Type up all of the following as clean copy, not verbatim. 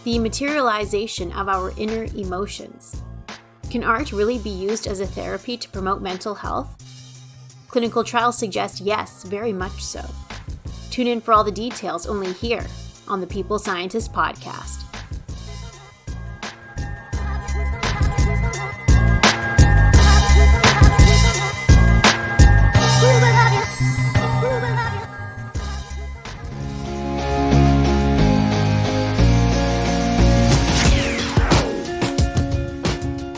The materialization of our inner emotions. Can art really be used as a therapy to promote mental health? Clinical trials suggest yes, very much so. Tune in for all the details only here on the People Scientist podcast.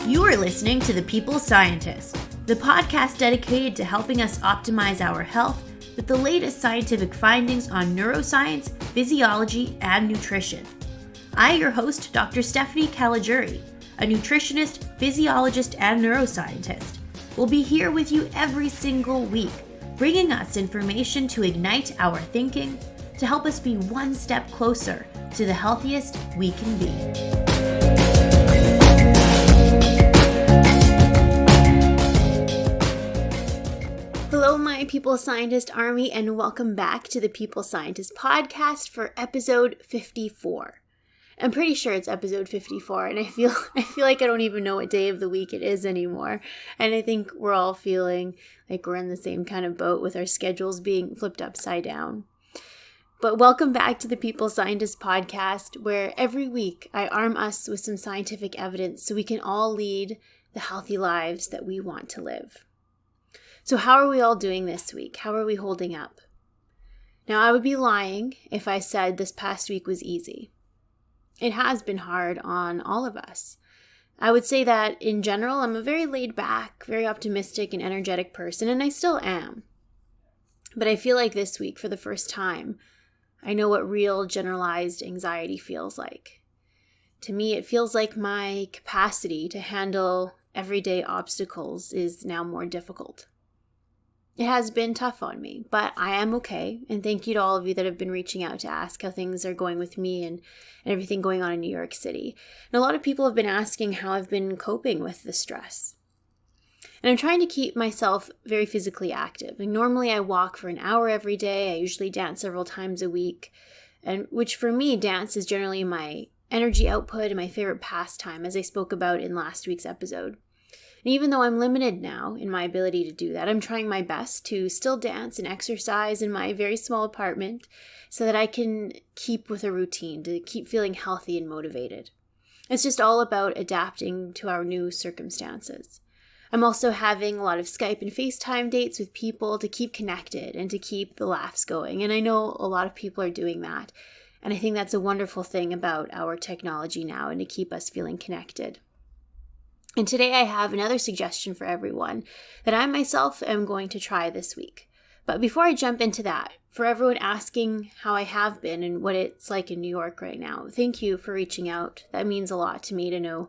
You are listening to The People Scientist, the podcast dedicated to helping us optimize our health with the latest scientific findings on neuroscience, physiology, and nutrition. I, your host, Dr. Stephanie Caligiuri, a nutritionist, physiologist, and neuroscientist, will be here with you every single week, bringing us information to ignite our thinking, to help us be one step closer to the healthiest we can be. Hello, my People Scientist Army, and welcome back to the People Scientist podcast for episode 54. I'm pretty sure it's episode 54, and I feel like I don't even know what day of the week it is anymore. And I think we're all feeling like we're in the same kind of boat with our schedules being flipped upside down. But welcome back to the People Scientist podcast, where every week I arm us with some scientific evidence so we can all lead the healthy lives that we want to live. So how are we all doing this week? How are we holding up? Now, I would be lying if I said this past week was easy. It has been hard on all of us. I would say that in general, I'm a very laid back, very optimistic and energetic person, and I still am. But I feel like this week, for the first time, I know what real generalized anxiety feels like. To me, it feels like my capacity to handle everyday obstacles is now more difficult. It has been tough on me, but I am okay, and thank you to all of you that have been reaching out to ask how things are going with me and everything going on in New York City. And a lot of people have been asking how I've been coping with the stress. And I'm trying to keep myself very physically active. And normally I walk for an hour every day. I usually dance several times a week, and which for me, dance is generally my energy output and my favorite pastime, as I spoke about in last week's episode. And even though I'm limited now in my ability to do that, I'm trying my best to still dance and exercise in my very small apartment so that I can keep with a routine, to keep feeling healthy and motivated. It's just all about adapting to our new circumstances. I'm also having a lot of Skype and FaceTime dates with people to keep connected and to keep the laughs going. And I know a lot of people are doing that. And I think that's a wonderful thing about our technology now and to keep us feeling connected. And today I have another suggestion for everyone that I myself am going to try this week. But before I jump into that, for everyone asking how I have been and what it's like in New York right now, thank you for reaching out. That means a lot to me to know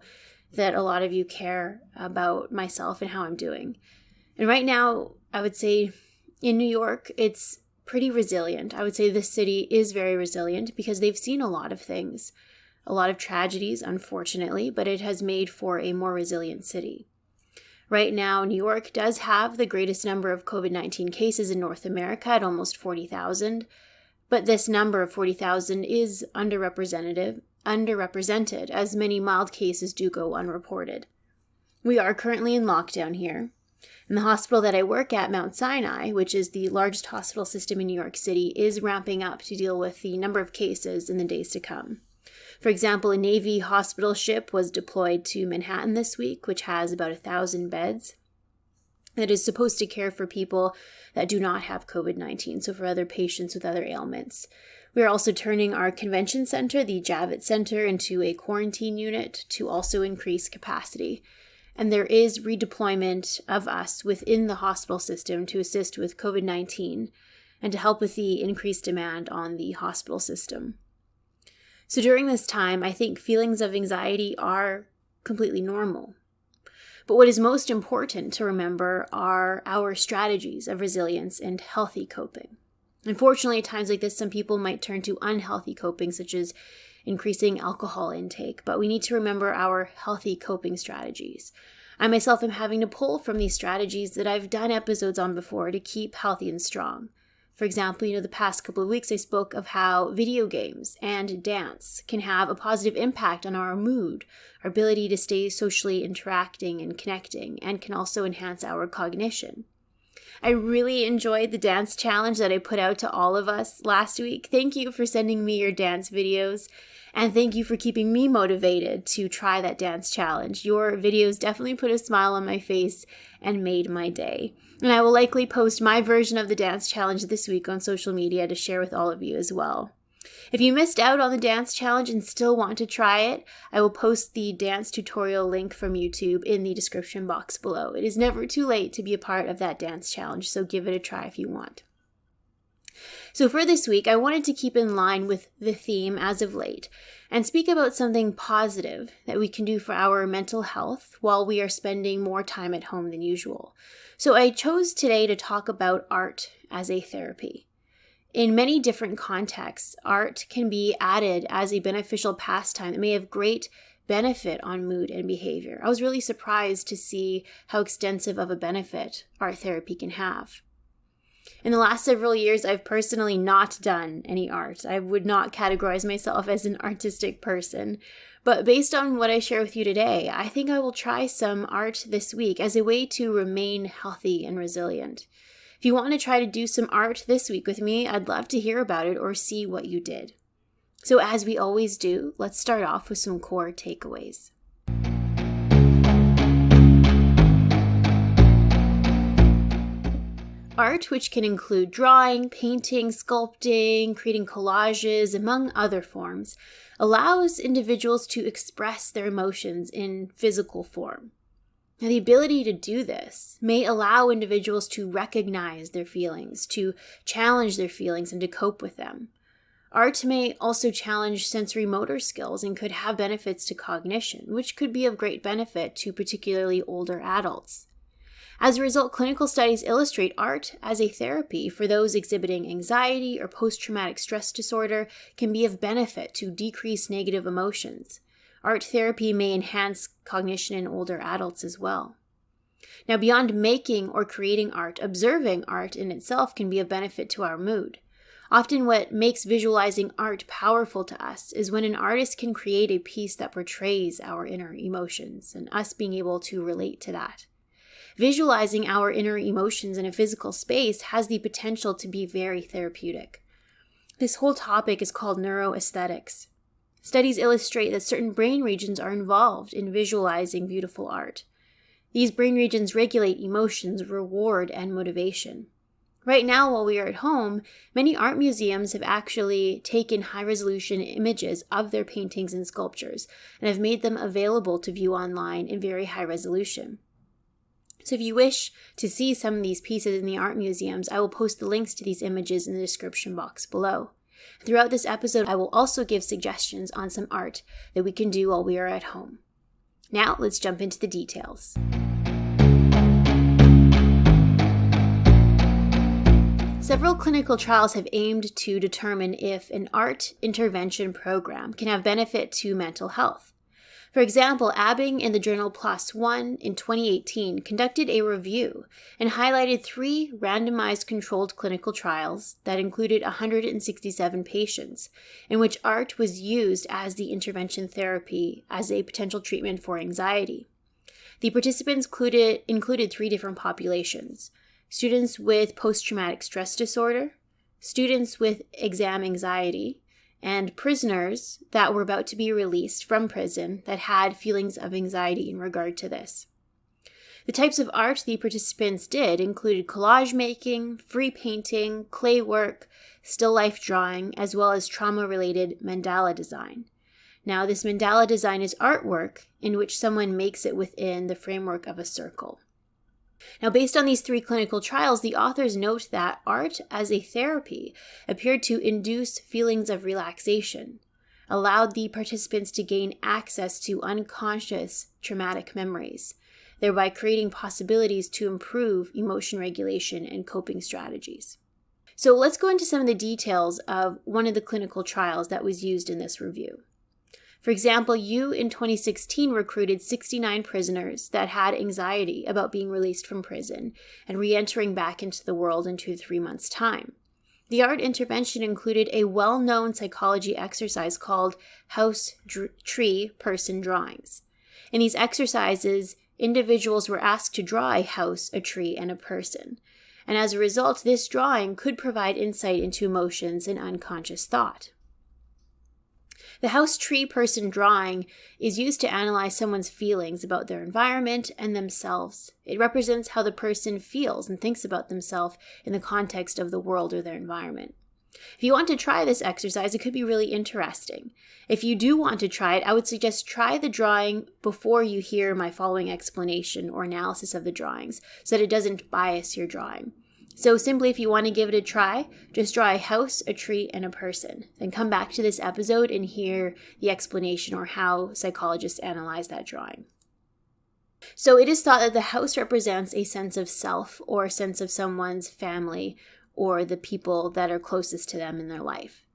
that a lot of you care about myself and how I'm doing. And right now, I would say in New York, it's pretty resilient. I would say this city is very resilient because they've seen a lot of things. A lot of tragedies, unfortunately, but it has made for a more resilient city. Right now, New York does have the greatest number of COVID-19 cases in North America at almost 40,000, but this number of 40,000 is underrepresented as many mild cases do go unreported. We are currently in lockdown here, and the hospital that I work at, Mount Sinai, which is the largest hospital system in New York City, is ramping up to deal with the number of cases in the days to come. For example, a Navy hospital ship was deployed to Manhattan this week, which has about 1,000 beds. That is supposed to care for people that do not have COVID-19, so for other patients with other ailments. We are also turning our convention center, the Javits Center, into a quarantine unit to also increase capacity. And there is redeployment of us within the hospital system to assist with COVID-19 and to help with the increased demand on the hospital system. So during this time, I think feelings of anxiety are completely normal. But what is most important to remember are our strategies of resilience and healthy coping. Unfortunately, at times like this, some people might turn to unhealthy coping, such as increasing alcohol intake, but we need to remember our healthy coping strategies. I myself am having to pull from these strategies that I've done episodes on before to keep healthy and strong. For example, the past couple of weeks I spoke of how video games and dance can have a positive impact on our mood, our ability to stay socially interacting and connecting, and can also enhance our cognition. I really enjoyed the dance challenge that I put out to all of us last week. Thank you for sending me your dance videos, and thank you for keeping me motivated to try that dance challenge. Your videos definitely put a smile on my face and made my day. And I will likely post my version of the dance challenge this week on social media to share with all of you as well. If you missed out on the dance challenge and still want to try it, I will post the dance tutorial link from YouTube in the description box below. It is never too late to be a part of that dance challenge, so give it a try if you want. So for this week, I wanted to keep in line with the theme as of late and speak about something positive that we can do for our mental health while we are spending more time at home than usual. So I chose today to talk about art as a therapy. In many different contexts, art can be added as a beneficial pastime that may have great benefit on mood and behavior. I was really surprised to see how extensive of a benefit art therapy can have. In the last several years, I've personally not done any art. I would not categorize myself as an artistic person. But based on what I share with you today, I think I will try some art this week as a way to remain healthy and resilient. If you want to try to do some art this week with me, I'd love to hear about it or see what you did. So as we always do, let's start off with some core takeaways. Art, which can include drawing, painting, sculpting, creating collages, among other forms, allows individuals to express their emotions in physical form. Now, the ability to do this may allow individuals to recognize their feelings, to challenge their feelings, and to cope with them. Art may also challenge sensory motor skills and could have benefits to cognition, which could be of great benefit to particularly older adults. As a result, clinical studies illustrate art as a therapy for those exhibiting anxiety or post-traumatic stress disorder can be of benefit to decrease negative emotions. Art therapy may enhance cognition in older adults as well. Now, beyond making or creating art, observing art in itself can be of benefit to our mood. Often what makes visualizing art powerful to us is when an artist can create a piece that portrays our inner emotions and us being able to relate to that. Visualizing our inner emotions in a physical space has the potential to be very therapeutic. This whole topic is called neuroaesthetics. Studies illustrate that certain brain regions are involved in visualizing beautiful art. These brain regions regulate emotions, reward, and motivation. Right now, while we are at home, many art museums have actually taken high-resolution images of their paintings and sculptures and have made them available to view online in very high resolution. So if you wish to see some of these pieces in the art museums, I will post the links to these images in the description box below. Throughout this episode, I will also give suggestions on some art that we can do while we are at home. Now, let's jump into the details. Several clinical trials have aimed to determine if an art intervention program can have benefit to mental health. For example, Abbing in the journal PLOS ONE in 2018 conducted a review and highlighted 3 randomized controlled clinical trials that included 167 patients, in which art was used as the intervention therapy as a potential treatment for anxiety. The participants included 3 different populations: students with post-traumatic stress disorder, students with exam anxiety, and prisoners that were about to be released from prison that had feelings of anxiety in regard to this. The types of art the participants did included collage making, free painting, clay work, still life drawing, as well as trauma-related mandala design. Now, this mandala design is artwork in which someone makes it within the framework of a circle. Now, based on these 3 clinical trials, the authors note that art as a therapy appeared to induce feelings of relaxation, allowed the participants to gain access to unconscious traumatic memories, thereby creating possibilities to improve emotion regulation and coping strategies. So let's go into some of the details of one of the clinical trials that was used in this review. For example, in 2016 recruited 69 prisoners that had anxiety about being released from prison and re-entering back into the world in 2 to 3 months' time. The art intervention included a well-known psychology exercise called house, tree, person drawings. In these exercises, individuals were asked to draw a house, a tree, and a person. And as a result, this drawing could provide insight into emotions and unconscious thought. The house, tree, person drawing is used to analyze someone's feelings about their environment and themselves. It represents how the person feels and thinks about themselves in the context of the world or their environment. If you want to try this exercise, it could be really interesting. If you do want to try it, I would suggest try the drawing before you hear my following explanation or analysis of the drawings so that it doesn't bias your drawing. So simply, if you want to give it a try, just draw a house, a tree, and a person. Then come back to this episode and hear the explanation or how psychologists analyze that drawing. So it is thought that the house represents a sense of self or a sense of someone's family or the people that are closest to them in their life.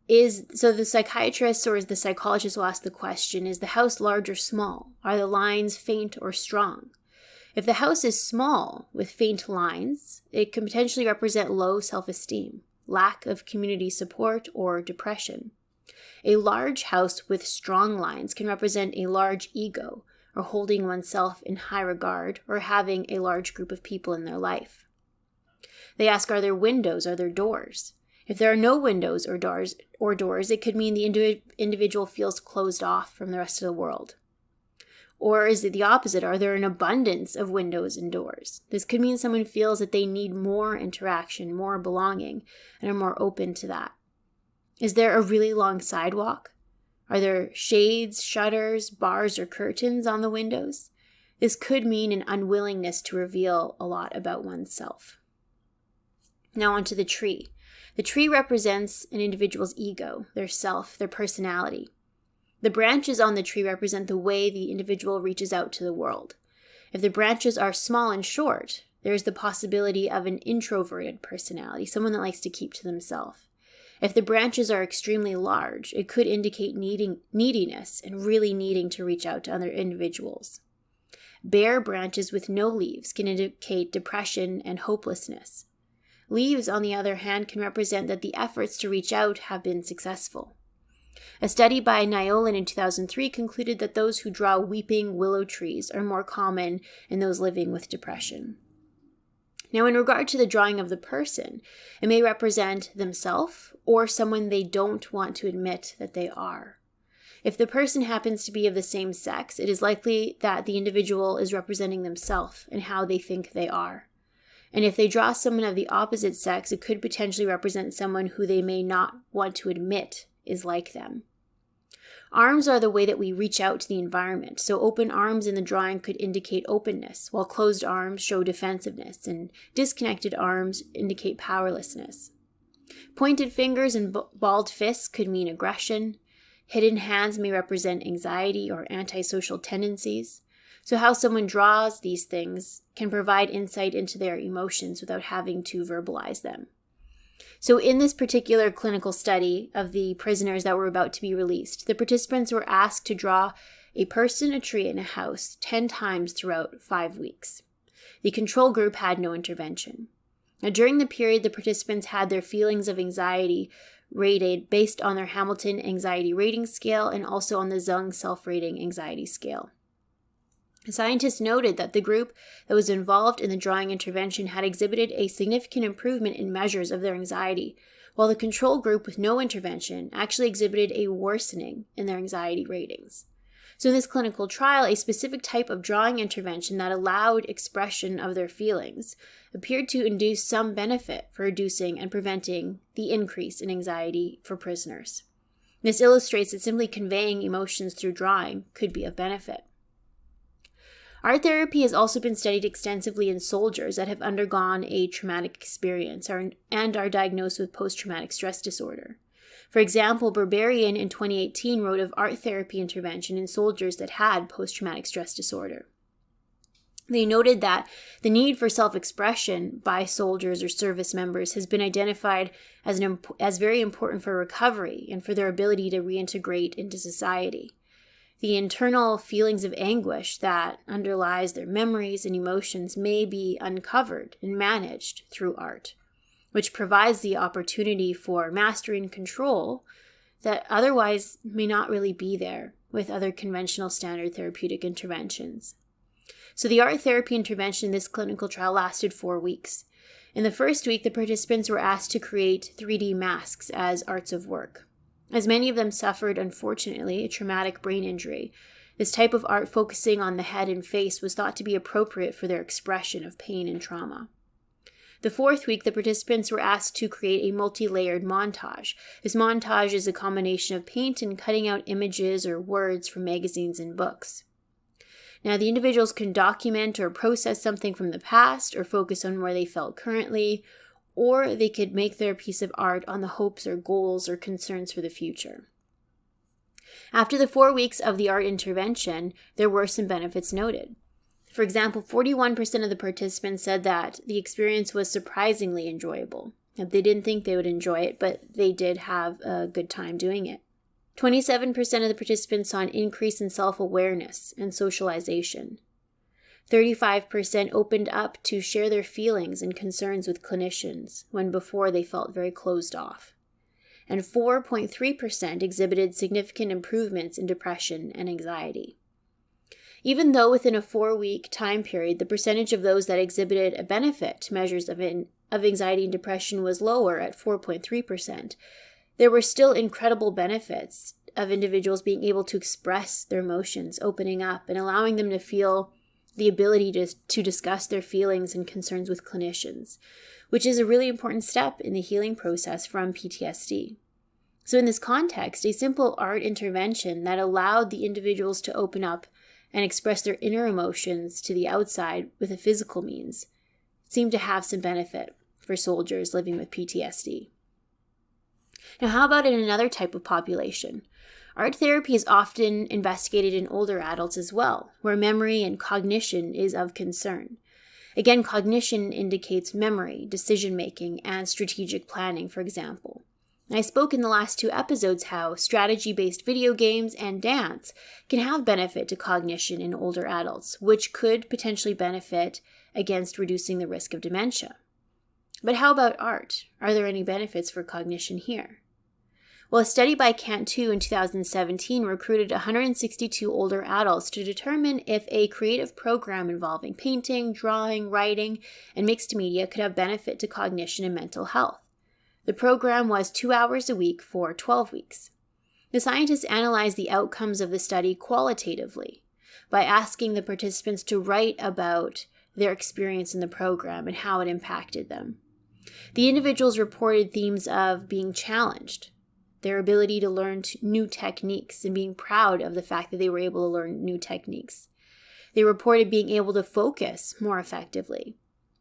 So the psychiatrist or the psychologist will ask the question, is the house large or small? Are the lines faint or strong? If the house is small with faint lines, it can potentially represent low self-esteem, lack of community support, or depression. A large house with strong lines can represent a large ego, or holding oneself in high regard, or having a large group of people in their life. They ask, are there windows, are there doors? If there are no windows or doors, it could mean the individual feels closed off from the rest of the world. Or is it the opposite? Are there an abundance of windows and doors? This could mean someone feels that they need more interaction, more belonging, and are more open to that. Is there a really long sidewalk? Are there shades, shutters, bars, or curtains on the windows? This could mean an unwillingness to reveal a lot about oneself. Now onto the tree. The tree represents an individual's ego, their self, their personality. The branches on the tree represent the way the individual reaches out to the world. If the branches are small and short, there is the possibility of an introverted personality, someone that likes to keep to themselves. If the branches are extremely large, it could indicate neediness and really needing to reach out to other individuals. Bare branches with no leaves can indicate depression and hopelessness. Leaves, on the other hand, can represent that the efforts to reach out have been successful. A study by Nyolin in 2003 concluded that those who draw weeping willow trees are more common in those living with depression. Now, in regard to the drawing of the person, it may represent themselves or someone they don't want to admit that they are. If the person happens to be of the same sex, it is likely that the individual is representing themselves and how they think they are. And if they draw someone of the opposite sex, it could potentially represent someone who they may not want to admit is like them. Arms are the way that we reach out to the environment, so open arms in the drawing could indicate openness, while closed arms show defensiveness, and disconnected arms indicate powerlessness. Pointed fingers and balled fists could mean aggression. Hidden hands may represent anxiety or antisocial tendencies. So how someone draws these things can provide insight into their emotions without having to verbalize them. So in this particular clinical study of the prisoners that were about to be released, the participants were asked to draw a person, a tree, and a house 10 times throughout 5 weeks. The control group had no intervention. Now, during the period, the participants had their feelings of anxiety rated based on their Hamilton Anxiety Rating Scale and also on the Zung Self-Rating Anxiety Scale. Scientists noted that the group that was involved in the drawing intervention had exhibited a significant improvement in measures of their anxiety, while the control group with no intervention actually exhibited a worsening in their anxiety ratings. So in this clinical trial, a specific type of drawing intervention that allowed expression of their feelings appeared to induce some benefit for reducing and preventing the increase in anxiety for prisoners. This illustrates that simply conveying emotions through drawing could be of benefit. Art therapy has also been studied extensively in soldiers that have undergone a traumatic experience and are diagnosed with post-traumatic stress disorder. For example, Berberian in 2018 wrote of art therapy intervention in soldiers that had post-traumatic stress disorder. They noted that the need for self-expression by soldiers or service members has been identified as very important for recovery and for their ability to reintegrate into society. The internal feelings of anguish that underlies their memories and emotions may be uncovered and managed through art. which provides the opportunity for mastery and control that otherwise may not really be there with other conventional standard therapeutic interventions. So the art therapy intervention in this clinical trial lasted 4 weeks. In the first week, the participants were asked to create 3D masks as arts of work. As many of them suffered, unfortunately, a traumatic brain injury, this type of art focusing on the head and face was thought to be appropriate for their expression of pain and trauma. The fourth week, the participants were asked to create a multi-layered montage. This montage is a combination of paint and cutting out images or words from magazines and books. Now, the individuals can document or process something from the past or focus on where they felt currently, or they could make their piece of art on the hopes or goals or concerns for the future. After the 4 weeks of the art intervention, there were some benefits noted. For example, 41% of the participants said that the experience was surprisingly enjoyable. They didn't think they would enjoy it, but they did have a good time doing it. 27% of the participants saw an increase in self-awareness and socialization. 35% opened up to share their feelings and concerns with clinicians, when before they felt very closed off. And 4.3% exhibited significant improvements in depression and anxiety. Even though within a 4-week time period, the percentage of those that exhibited a benefit to measures of anxiety and depression was lower at 4.3%, there were still incredible benefits of individuals being able to express their emotions, opening up, and allowing them to feel the ability to discuss their feelings and concerns with clinicians, which is a really important step in the healing process from PTSD. So in this context, a simple art intervention that allowed the individuals to open up and express their inner emotions to the outside with a physical means seemed to have some benefit for soldiers living with PTSD. Now, how about in another type of population? Art therapy is often investigated in older adults as well, where memory and cognition is of concern. Again, cognition indicates memory, decision-making, and strategic planning, for example. I spoke in the last 2 episodes how strategy-based video games and dance can have benefit to cognition in older adults, which could potentially benefit against reducing the risk of dementia. But how about art? Are there any benefits for cognition here? Well, a study by Cantu in 2017 recruited 162 older adults to determine if a creative program involving painting, drawing, writing, and mixed media could have benefit to cognition and mental health. The program was 2 hours a week for 12 weeks. The scientists analyzed the outcomes of the study qualitatively by asking the participants to write about their experience in the program and how it impacted them. The individuals reported themes of being challenged, their ability to learn new techniques, and being proud of the fact that they were able to learn new techniques. They reported being able to focus more effectively,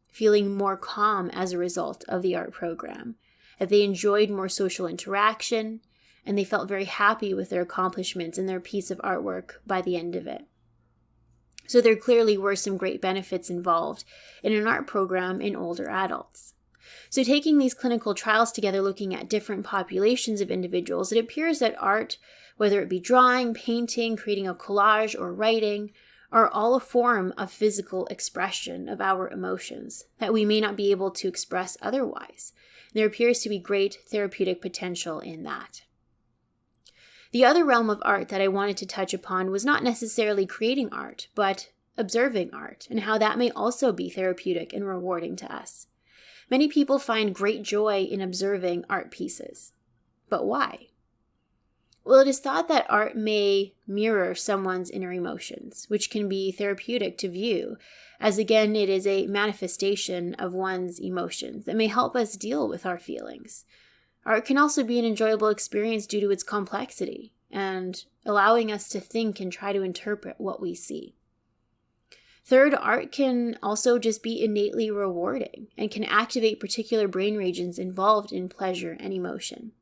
feeling more calm as a result of the art program, that they enjoyed more social interaction, and they felt very happy with their accomplishments and their piece of artwork by the end of it. So there clearly were some great benefits involved in an art program in older adults. So taking these clinical trials together, looking at different populations of individuals, it appears that art, whether it be drawing, painting, creating a collage, or writing, are all a form of physical expression of our emotions that we may not be able to express otherwise. There appears to be great therapeutic potential in that. The other realm of art that I wanted to touch upon was not necessarily creating art, but observing art, and how that may also be therapeutic and rewarding to us. Many people find great joy in observing art pieces. But why? Well, it is thought that art may mirror someone's inner emotions, which can be therapeutic to view, as again, it is a manifestation of one's emotions that may help us deal with our feelings. Art can also be an enjoyable experience due to its complexity and allowing us to think and try to interpret what we see. Third, art can also just be innately rewarding and can activate particular brain regions involved in pleasure and emotion.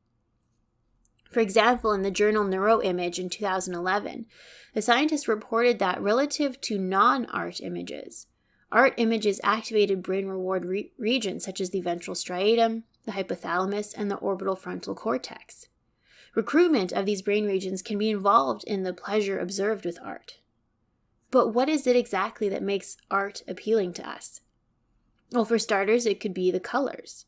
For example, in the journal Neuroimage in 2011, the scientists reported that relative to non-art images, art images activated brain reward regions such as the ventral striatum, the hypothalamus, and the orbital frontal cortex. Recruitment of these brain regions can be involved in the pleasure observed with art. But what is it exactly that makes art appealing to us? Well, for starters, it could be the colors.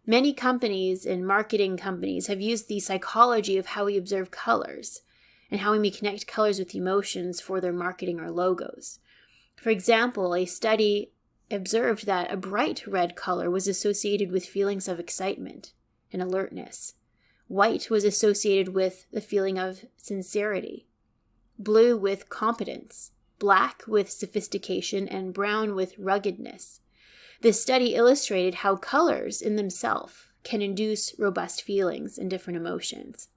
Many companies and marketing companies have used the psychology of how we observe colors and how we may connect colors with emotions for their marketing or logos. For example, a study observed that a bright red color was associated with feelings of excitement and alertness. White was associated with the feeling of sincerity, blue with competence, black with sophistication, and brown with ruggedness. This study illustrated how colors in themselves can induce robust feelings and different emotions.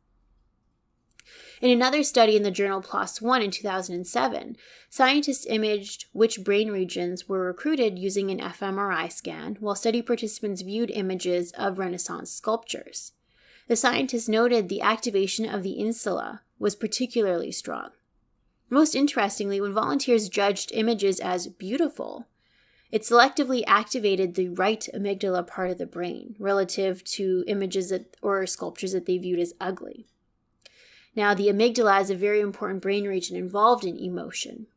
In another study in the journal PLOS One in 2007, scientists imaged which brain regions were recruited using an fMRI scan, while study participants viewed images of Renaissance sculptures. The scientists noted the activation of the insula was particularly strong. Most interestingly, when volunteers judged images as beautiful, it selectively activated the right amygdala part of the brain relative to images or sculptures that they viewed as ugly. Now, the amygdala is a very important brain region involved in emotion.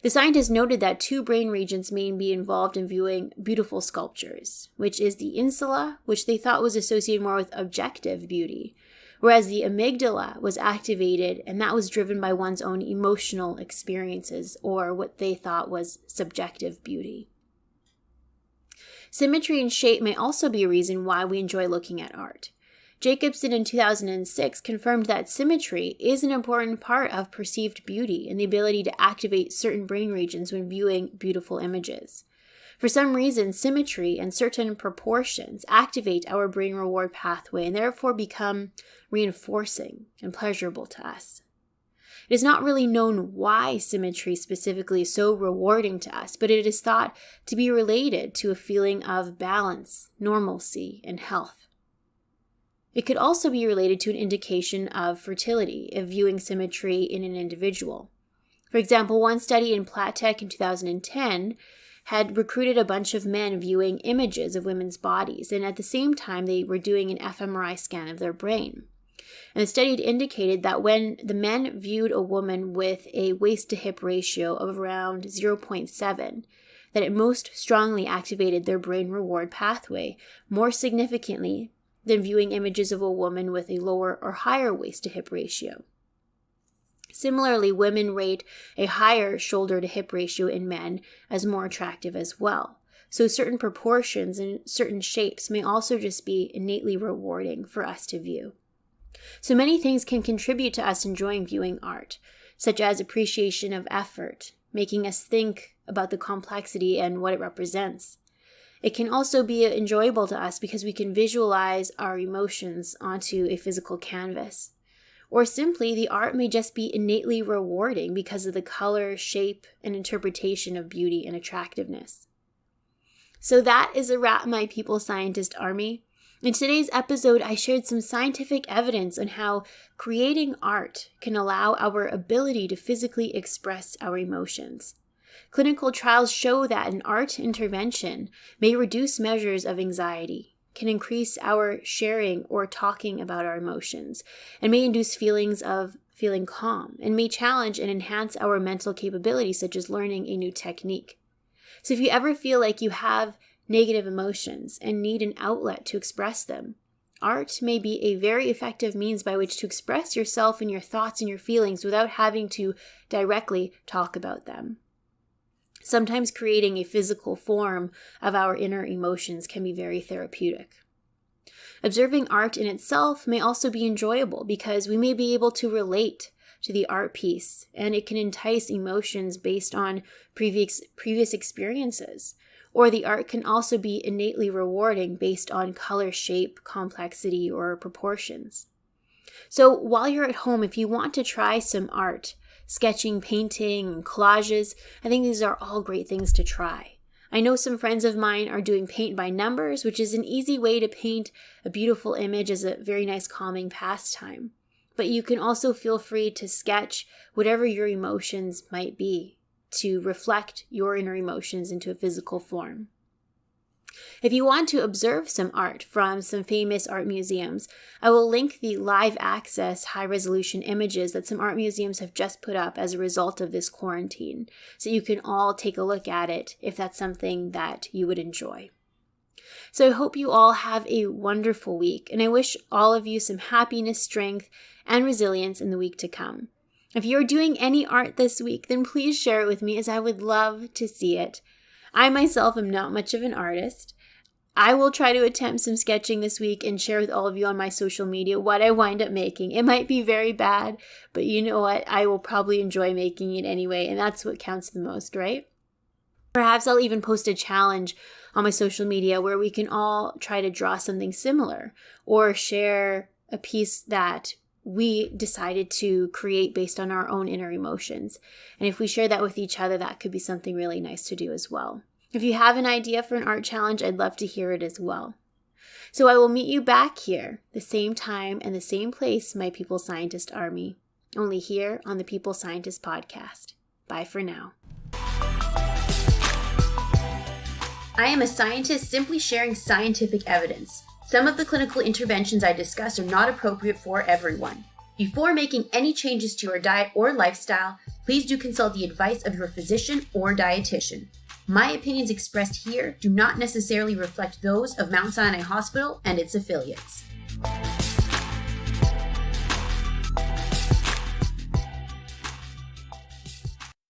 The scientists noted that two brain regions may be involved in viewing beautiful sculptures, which is the insula, which they thought was associated more with objective beauty, whereas the amygdala was activated, and that was driven by one's own emotional experiences, or what they thought was subjective beauty. Symmetry and shape may also be a reason why we enjoy looking at art. Jacobson in 2006 confirmed that symmetry is an important part of perceived beauty and the ability to activate certain brain regions when viewing beautiful images. For some reason, symmetry and certain proportions activate our brain reward pathway and therefore become reinforcing and pleasurable to us. It is not really known why symmetry specifically is so rewarding to us, but it is thought to be related to a feeling of balance, normalcy, and health. It could also be related to an indication of fertility if viewing symmetry in an individual. For example, one study in Platek in 2010 had recruited a bunch of men viewing images of women's bodies, and at the same time they were doing an fMRI scan of their brain. And the study had indicated that when the men viewed a woman with a waist-to-hip ratio of around 0.7, that it most strongly activated their brain reward pathway, more significantly than viewing images of a woman with a lower or higher waist-to-hip ratio. Similarly, women rate a higher shoulder-to-hip ratio in men as more attractive as well. So certain proportions and certain shapes may also just be innately rewarding for us to view. So many things can contribute to us enjoying viewing art, such as appreciation of effort, making us think about the complexity and what it represents. It can also be enjoyable to us because we can visualize our emotions onto a physical canvas. Or simply, the art may just be innately rewarding because of the color, shape, and interpretation of beauty and attractiveness. So that is a wrap, my people scientist army. In today's episode, I shared some scientific evidence on how creating art can allow our ability to physically express our emotions. Clinical trials show that an art intervention may reduce measures of anxiety, can increase our sharing or talking about our emotions, and may induce feelings of feeling calm, and may challenge and enhance our mental capabilities, such as learning a new technique. So if you ever feel like you have negative emotions and need an outlet to express them, art may be a very effective means by which to express yourself and your thoughts and your feelings without having to directly talk about them. Sometimes creating a physical form of our inner emotions can be very therapeutic. Observing art in itself may also be enjoyable because we may be able to relate to the art piece, and it can entice emotions based on previous experiences. Or the art can also be innately rewarding based on color, shape, complexity, or proportions. So while you're at home, if you want to try some art, sketching, painting, collages, I think these are all great things to try. I know some friends of mine are doing paint by numbers, which is an easy way to paint a beautiful image as a very nice calming pastime. But you can also feel free to sketch whatever your emotions might be to reflect your inner emotions into a physical form. If you want to observe some art from some famous art museums, I will link the live access high-resolution images that some art museums have just put up as a result of this quarantine, so you can all take a look at it if that's something that you would enjoy. So I hope you all have a wonderful week, and I wish all of you some happiness, strength, and resilience in the week to come. If you're doing any art this week, then please share it with me, as I would love to see it. I myself am not much of an artist. I will try to attempt some sketching this week and share with all of you on my social media what I wind up making. It might be very bad, but you know what? I will probably enjoy making it anyway, and that's what counts the most, right? Perhaps I'll even post a challenge on my social media where we can all try to draw something similar or share a piece that we decided to create based on our own inner emotions. And if we share that with each other, that could be something really nice to do as well. If you have an idea for an art challenge, I'd love to hear it as well. So I will meet you back here, the same time and the same place, my People Scientist Army, only here on the People Scientist Podcast. Bye for now. I am a scientist simply sharing scientific evidence. Some of the clinical interventions I discuss are not appropriate for everyone. Before making any changes to your diet or lifestyle, please do consult the advice of your physician or dietitian. My opinions expressed here do not necessarily reflect those of Mount Sinai Hospital and its affiliates.